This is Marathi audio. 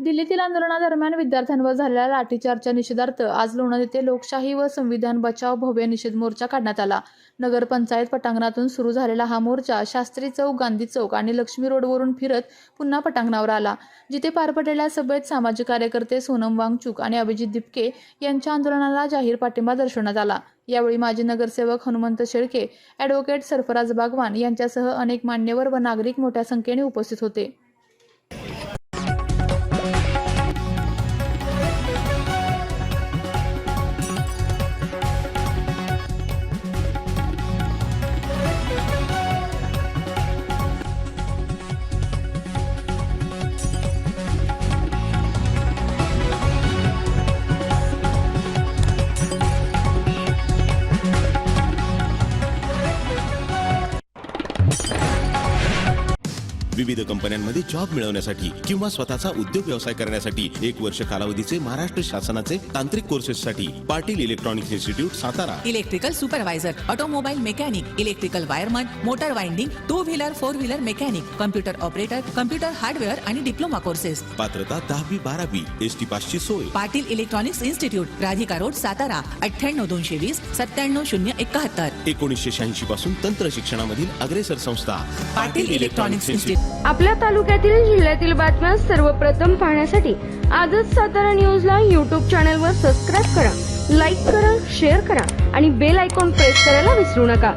दिल्लीतील आंदोलनादरम्यान विद्यार्थ्यांवर झालेल्या लाठीचार्जच्या निषेधार्थ आज लोणार येथे लोकशाही व संविधान बचाव भव्य निषेध मोर्चा काढण्यात आला। नगरपंचायत पटांगणातून सुरू झालेला हा मोर्चा शास्त्री चौक, गांधी चौक आणि लक्ष्मी रोडवरून फिरत पुन्हा पटांगणावर आला, जिथे पार पडलेल्या सभेत सामाजिक कार्यकर्ते सोनम वांगचुक आणि अभिजित दिपके यांच्या आंदोलनाला जाहीर पाठिंबा दर्शवण्यात आला। यावेळी माजी नगरसेवक हनुमंत शेळके, ॲडव्होकेट सरफराज बागवान यांच्यासह अनेक मान्यवर व नागरिक मोठ्या संख्येने उपस्थित होते। विविध कंपन्यांमध्ये जॉब मिळवण्यासाठी किंवा स्वतःचा उद्योग व्यवसाय करण्यासाठी 1 वर्ष कालावधीचे महाराष्ट्र शासनाचे तांत्रिक कोर्सेससाठी Patil electronics institute Satara. Electrical supervisor, automobile mechanic, electrical wireman, motor winding, 2 wheeler 4 wheeler mechanic, computer operator, computer hardware आणि डिप्लोमा कोर्सेस। पात्रता 10वी 12वी, एसटी पासची सोय। Patil electronics institute, Radhika road, Satara 98 220 97071। 1986 पासून तंत्र शिक्षणामधील अग्रेसर संस्था पाटील इलेक्ट्रॉनिक्स इन्स्टिट्यूट। आपल्या तालुक्यातील जिल्ह्यातील बातम्या सर्वप्रथम पाहण्यासाठी आजच सातारा न्यूजला YouTube चॅनलवर सबस्क्राईब करा, लाईक करा, शेअर करा आणि बेल आयकॉन प्रेस करायला विसरू नका।